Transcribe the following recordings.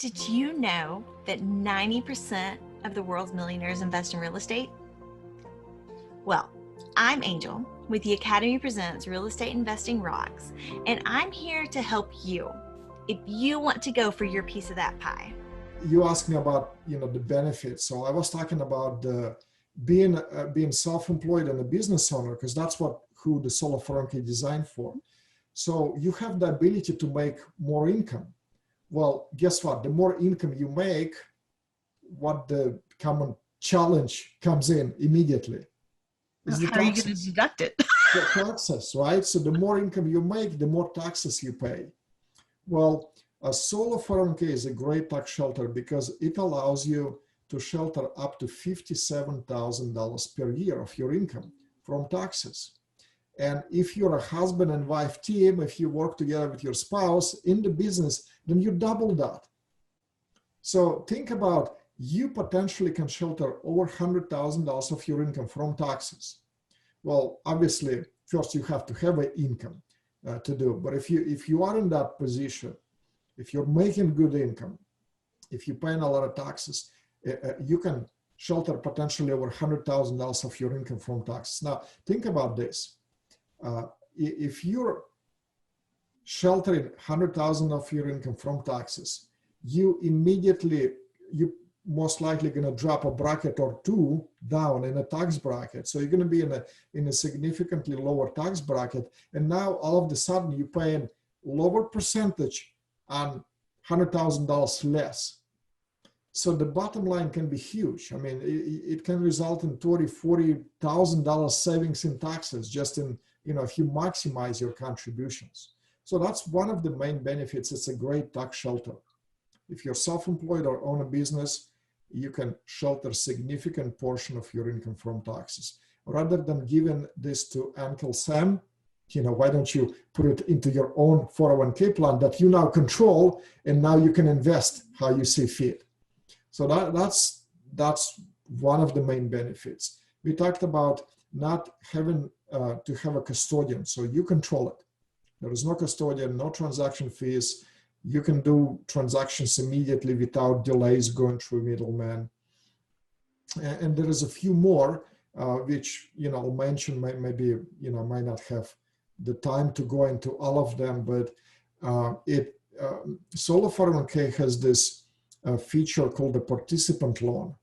Did you know that 90% of the world's millionaires invest in real estate? Well, I'm Angel with the Academy Presents Real Estate Investing Rocks, and I'm here to help you if you want to go for your piece of that pie. You asked me about, the benefits. So I was talking about being self-employed and a business owner, because that's who the Solo 401k designed for. So you have the ability to make more income. Well, guess what? The more income you make, what the common challenge comes in immediately is the taxes. How are you going to deduct it? The taxes, right? So the more income you make, the more taxes you pay. Well, a Solo 401k is a great tax shelter because it allows you to shelter up to $57,000 per year of your income from taxes. And if you're a husband and wife team, if you work together with your spouse in the business, then you double that. So think about, you potentially can shelter over $100,000 of your income from taxes. Well, obviously, first you have to have an income to do. But if you are in that position, if you're making good income, if you're paying a lot of taxes, you can shelter potentially over $100,000 of your income from taxes. Now, think about this. If you're sheltering $100,000 of your income from taxes, you most likely going to drop a bracket or two down in a tax bracket. So you're going to be in a significantly lower tax bracket. And now all of a sudden you're paying lower percentage on $100,000 less. So the bottom line can be huge. I mean, it can result in $30,000, $40,000 savings in taxes just in, if you maximize your contributions. So that's one of the main benefits. It's a great tax shelter. If you're self-employed or own a business, you can shelter significant portion of your income from taxes. Rather than giving this to Uncle Sam, why don't you put it into your own 401k plan that you now control, and now you can invest how you see fit. So that's one of the main benefits. We talked about not having to have a custodian, so you control it. There is no custodian, no transaction fees. You can do transactions immediately without delays going through middlemen. And there is a few more, which, I'll mention, maybe, might not have the time to go into all of them, but Solo 401k has this feature called a participant loan.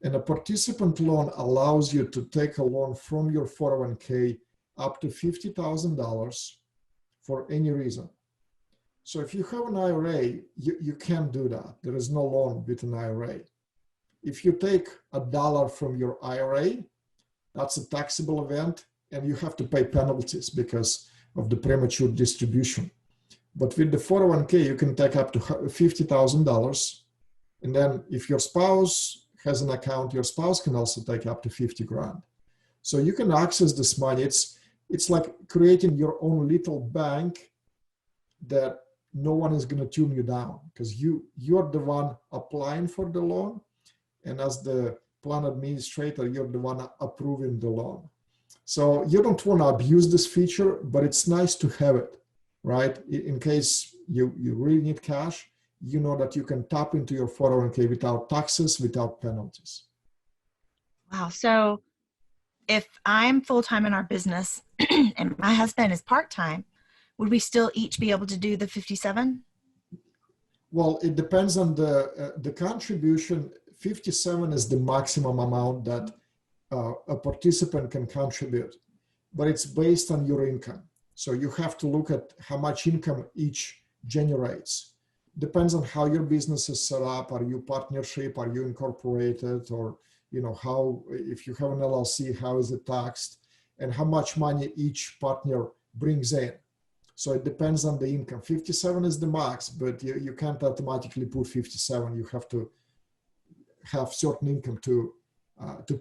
And a participant loan allows you to take a loan from your 401k up to $50,000 for any reason. So if you have an IRA, you can't do that. There is no loan with an IRA. If you take $1 from your IRA, that's a taxable event, and you have to pay penalties because of the premature distribution. But with the 401k, you can take up to $50,000. And then if your spouse has an account, your spouse can also take up to $50,000. So you can access this money. It's like creating your own little bank that no one is going to tune you down, because you're the one applying for the loan. And as the plan administrator, you're the one approving the loan. So you don't want to abuse this feature, but it's nice to have it, right? In case you really need cash, you know that you can tap into your 401k without taxes, without penalties. Wow. So if I'm full-time in our business and my husband is part-time, would we still each be able to do the 57? Well, it depends on the contribution. 57 is the maximum amount that a participant can contribute, but it's based on your income. So you have to look at how much income each generates. Depends on how your business is set up. Are you partnership? Are you incorporated? Or, how, if you have an LLC, how is it taxed? And how much money each partner brings in. So it depends on the income. 57 is the max, but you can't automatically put 57. You have to have certain income to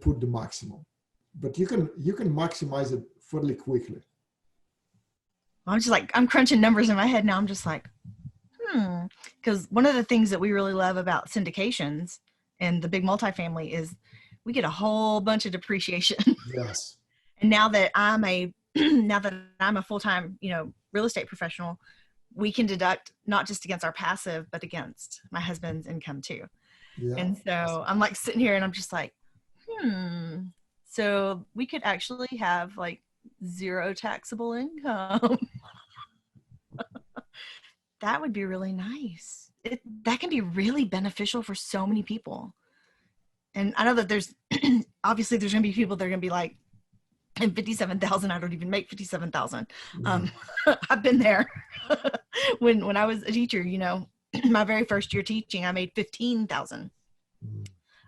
put the maximum. But you can maximize it fairly quickly. I'm crunching numbers in my head now. I'm just like, because one of the things that we really love about syndications and the big multifamily is we get a whole bunch of depreciation. Yes. And now that I'm a full-time, real estate professional, we can deduct not just against our passive, but against my husband's income too. Yeah. And so I'm like sitting here and I'm just like, so we could actually have like zero taxable income. That would be really nice. That can be really beneficial for so many people. And I know that there's obviously there's going to be people that are going to be like, and 57,000, I don't even make 57,000. I've been there. when I was a teacher, you know, my very first year teaching, I made 15,000.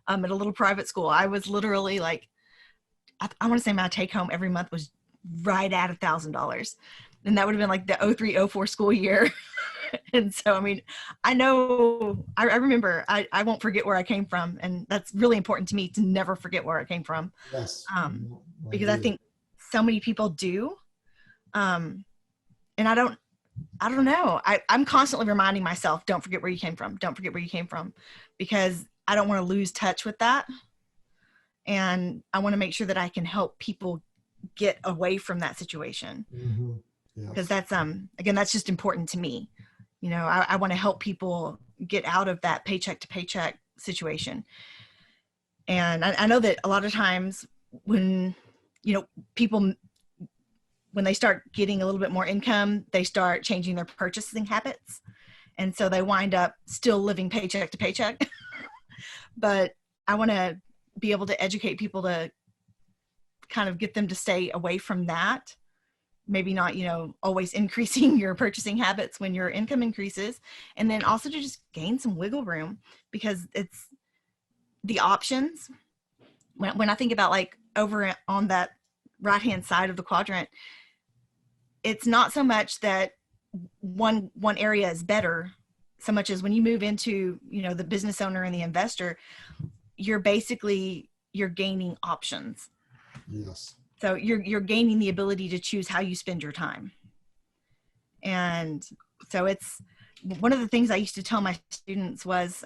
At a little private school. I was literally like, I want to say my take home every month was right at $1,000. And that would have been like the 03-04 school year. And so, I mean, I know, I remember, I won't forget where I came from. And that's really important to me, to never forget where I came from. Yes. Because I think so many people do. And I don't know. I'm constantly reminding myself, don't forget where you came from. Don't forget where you came from. Because I don't want to lose touch with that. And I want to make sure that I can help people get away from that situation. Because that's, again, that's just important to me. You know, I want to help people get out of that paycheck to paycheck situation. And I know that a lot of times when, you know, people, when they start getting a little bit more income, they start changing their purchasing habits. And so they wind up still living paycheck to paycheck. But I want to be able to educate people to kind of get them to stay away from that. Maybe not, you know, always increasing your purchasing habits when your income increases. And then also to just gain some wiggle room, because it's the options. When I think about like over on that right-hand side of the quadrant, it's not so much that one area is better, so much as when you move into, you know, the business owner and the investor, you're gaining options. Yes. So you're gaining the ability to choose how you spend your time. And so it's one of the things I used to tell my students was,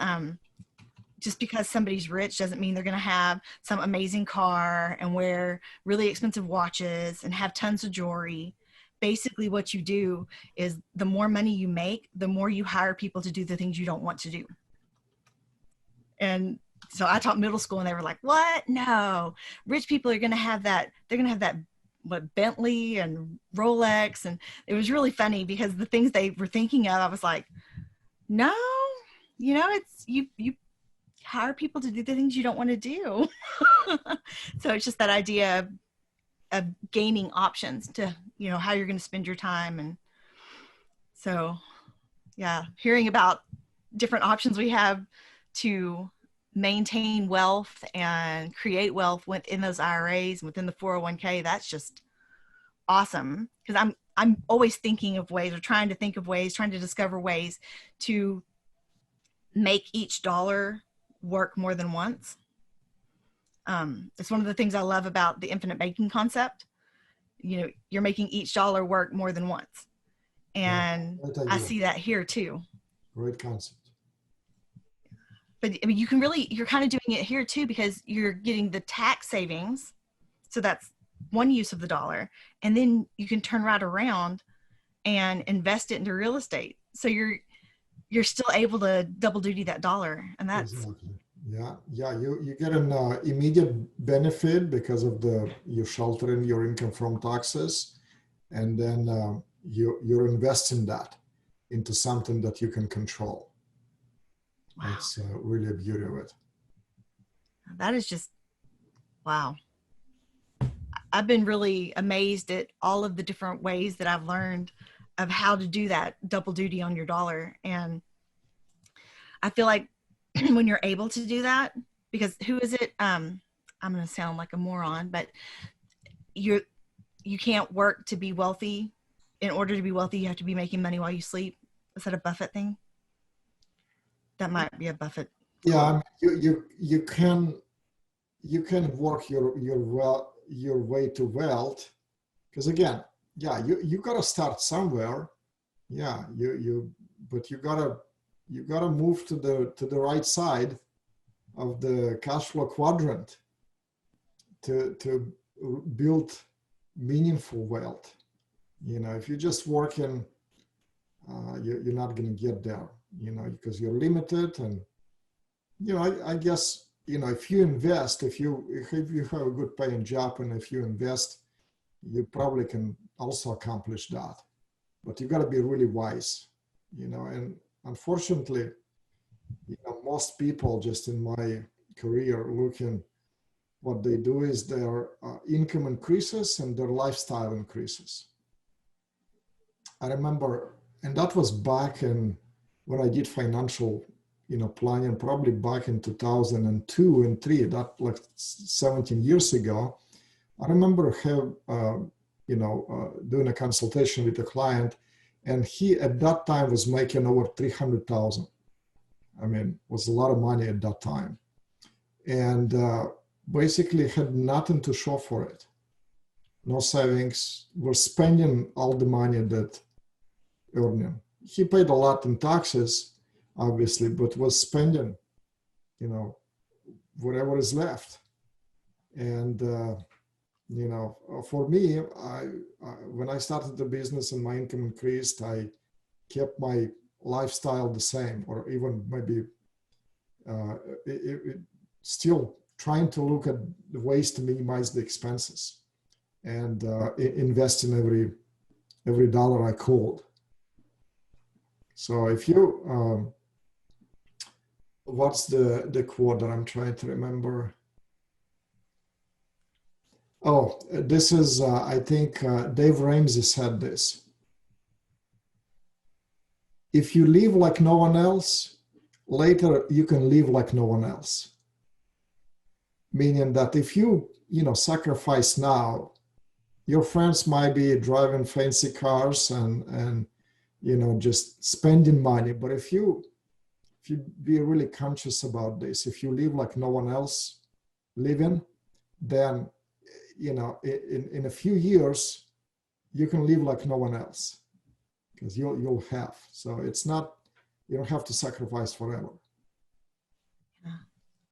just because somebody's rich doesn't mean they're going to have some amazing car and wear really expensive watches and have tons of jewelry. Basically what you do is the more money you make, the more you hire people to do the things you don't want to do. And so I taught middle school and they were like, what? No, rich people are going to have that. They're going to have that, what, Bentley and Rolex. And it was really funny because the things they were thinking of, I was like, no, you know, it's you hire people to do the things you don't want to do. So it's just that idea of gaining options to, you know, how you're going to spend your time. And so, yeah, hearing about different options we have to maintain wealth and create wealth within those IRAs, within the 401k, that's just awesome. Because I'm always thinking of ways, or trying to think of ways, trying to discover ways to make each dollar work more than once. It's one of the things I love about the infinite banking concept. You know, you're making each dollar work more than once. And I see that here too. Great concept. But I mean, you're kind of doing it here too, because you're getting the tax savings. So that's one use of the dollar. And then you can turn right around and invest it into real estate. So you're still able to double duty that dollar. And that's exactly. Yeah. You get an immediate benefit because of you're sheltering your income from taxes, and then you're investing that into something that you can control. Wow. That's really a beauty of it. That is just, wow. I've been really amazed at all of the different ways that I've learned of how to do that double duty on your dollar. And I feel like when you're able to do that, because who is it? I'm going to sound like a moron, but you can't work to be wealthy. In order to be wealthy, you have to be making money while you sleep. Is that a Buffett thing? That might be a Buffett. Yeah, you can work your way to wealth, because again, yeah, you gotta start somewhere. Yeah, but you gotta move to the right side of the cash flow quadrant to build meaningful wealth. You know, if you're just working you're not going to get there, because you're limited. And, I guess, if you invest, if you have a good paying job, and if you invest, you probably can also accomplish that. But you got to be really wise, and unfortunately, most people just in my career looking, what they do is their income increases and their lifestyle increases. I remember, and that was back in when I did financial, planning, probably back in 2002 and 3, that like 17 years ago. I remember doing a consultation with a client, and he at that time was making over 300,000. I mean, was a lot of money at that time, and basically had nothing to show for it. No savings. We're spending all the money that earning. He paid a lot in taxes, obviously, but was spending, whatever is left. And for me, when I started the business and my income increased, I kept my lifestyle the same, or even maybe still trying to look at the ways to minimize the expenses and invest in every dollar I could. So if you, what's the quote that I'm trying to remember? Oh, this is, I think Dave Ramsey said this. If you live like no one else, later you can live like no one else. Meaning that if you, sacrifice now, your friends might be driving fancy cars and just spending money. But if you be really conscious about this, if you live like no one else living, then, in a few years, you can live like no one else because you'll have. So it's not, you don't have to sacrifice forever. Yeah.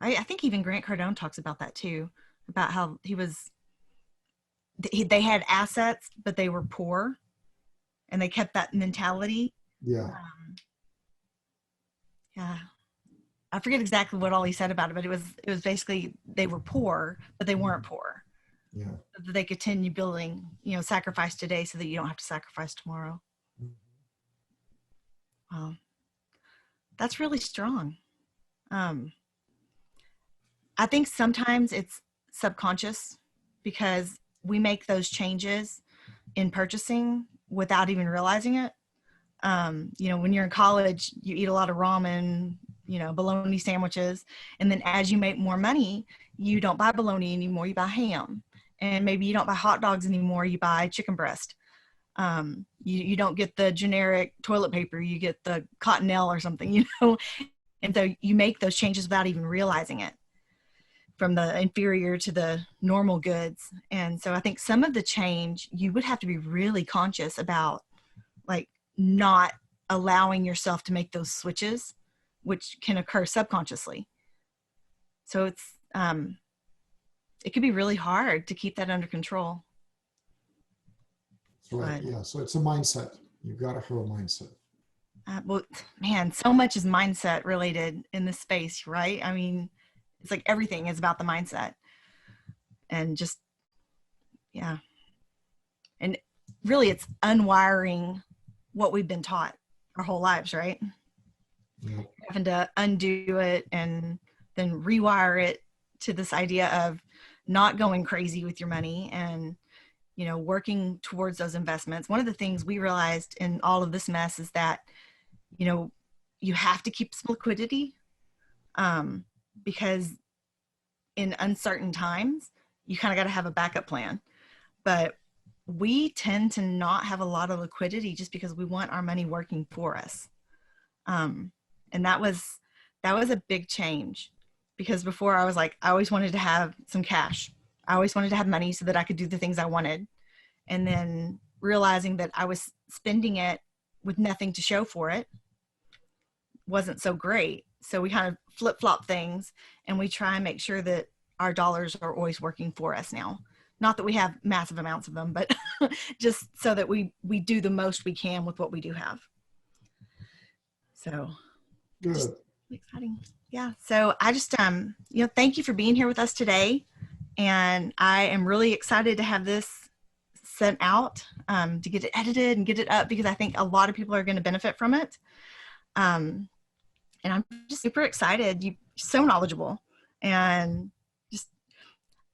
I think even Grant Cardone talks about that too, about how they had assets, but they were poor, and they kept that mentality. Yeah. Yeah. I forget exactly what all he said about it, but it was basically they were poor, but they weren't poor. Yeah. So that they continue building, sacrifice today so that you don't have to sacrifice tomorrow. Wow. That's really strong. I think sometimes it's subconscious because we make those changes in purchasing without even realizing it. When you're in college, you eat a lot of ramen, bologna sandwiches. And then as you make more money, you don't buy bologna anymore, you buy ham. And maybe you don't buy hot dogs anymore, you buy chicken breast. You don't get the generic toilet paper, you get the Cottonelle or something, And so you make those changes without even realizing it, from the inferior to the normal goods. And so I think some of the change, you would have to be really conscious about, like, not allowing yourself to make those switches, which can occur subconsciously. So it's, it could be really hard to keep that under control. That's right. Yeah. So it's a mindset. You got to have a mindset. Well, man, so much is mindset related in this space, right? I mean, it's like everything is about the mindset, and just, yeah. And really it's unwiring what we've been taught our whole lives, right? Yeah. Having to undo it and then rewire it to this idea of not going crazy with your money and, working towards those investments. One of the things we realized in all of this mess is that, you have to keep some liquidity, because in uncertain times, you kind of got to have a backup plan. But we tend to not have a lot of liquidity just because we want our money working for us. And that was a big change, because before I was like, I always wanted to have some cash. I always wanted to have money so that I could do the things I wanted. And then realizing that I was spending it with nothing to show for it wasn't so great. So we kind of flip-flop things, and we try and make sure that our dollars are always working for us now. Not that we have massive amounts of them, but just so that we do the most we can with what we do have. So Good. just exciting. Yeah. So I just, thank you for being here with us today. And I am really excited to have this sent out, to get it edited and get it up, because I think a lot of people are going to benefit from it. And I'm just super excited. You're so knowledgeable, and just,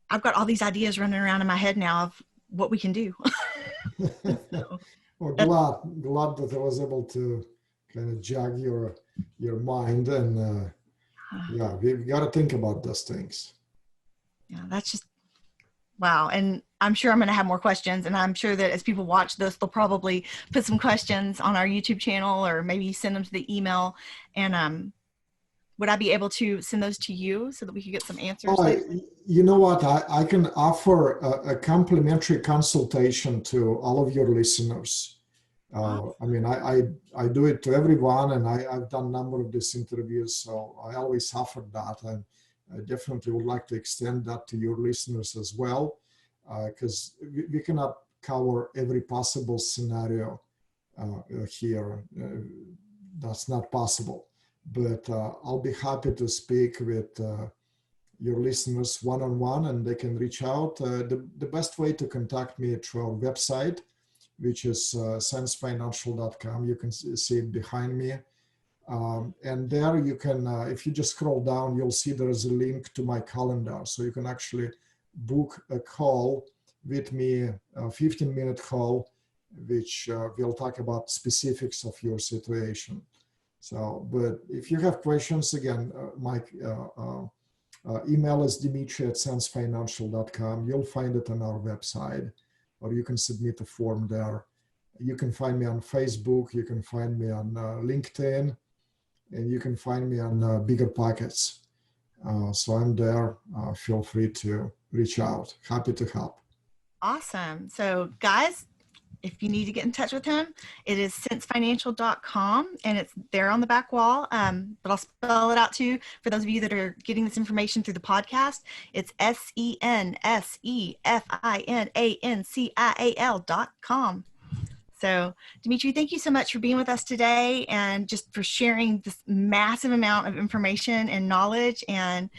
I've got all these ideas running around in my head now of what we can do. So, Well, glad that I was able to kind of jog your mind, and yeah, we've got to think about those things. Yeah, that's just wow. And I'm sure I'm going to have more questions, and I'm sure that as people watch this, they'll probably put some questions on our YouTube channel, or maybe send them to the email. And would I be able to send those to you so that we could get some answers? You know what? I can offer a complimentary consultation to all of your listeners. I mean, I do it to everyone, and I've done a number of these interviews, so I always offer that. And I definitely would like to extend that to your listeners as well, because we cannot cover every possible scenario here. That's not possible. But I'll be happy to speak with your listeners one-on-one, and they can reach out. The best way to contact me through our website, which is sensefinancial.com. You can see it behind me. And there you can, if you just scroll down, you'll see there is a link to my calendar. So you can actually book a call with me, a 15-minute call, which we'll talk about specifics of your situation. So, but if you have questions, again, my email is Dmitriy@sensefinancial.com. You'll find it on our website, or you can submit a form there. You can find me on Facebook. You can find me on LinkedIn, and you can find me on Bigger Pockets. So I'm there. Feel free to reach out. Happy to help. Awesome. So guys, if you need to get in touch with him, it is sensefinancial.com, and it's there on the back wall. But I'll spell it out too for those of you that are getting this information through the podcast. It's sensefinancial.com. So Dmitry, thank you so much for being with us today, and just for sharing this massive amount of information and knowledge. And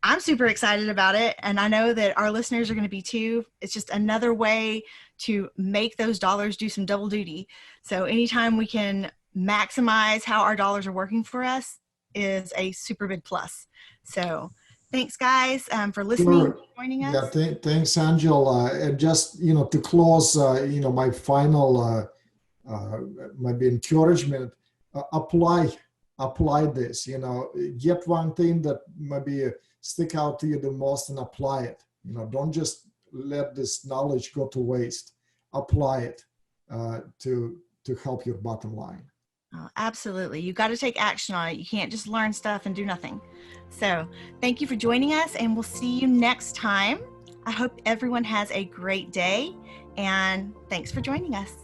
I'm super excited about it, and I know that our listeners are going to be too. It's just another way to make those dollars do some double duty. So anytime we can maximize how our dollars are working for us is a super big plus. So thanks, guys, for listening, Sure. joining us. Yeah, thanks, Angela. And just, to close, my final maybe encouragement, apply this, get one thing that maybe stick out to you the most and apply it. Don't just let this knowledge go to waste. Apply it to help your bottom line. Oh, absolutely. You got to take action on it. You can't just learn stuff and do nothing. So thank you for joining us, and we'll see you next time. I hope everyone has a great day, and thanks for joining us.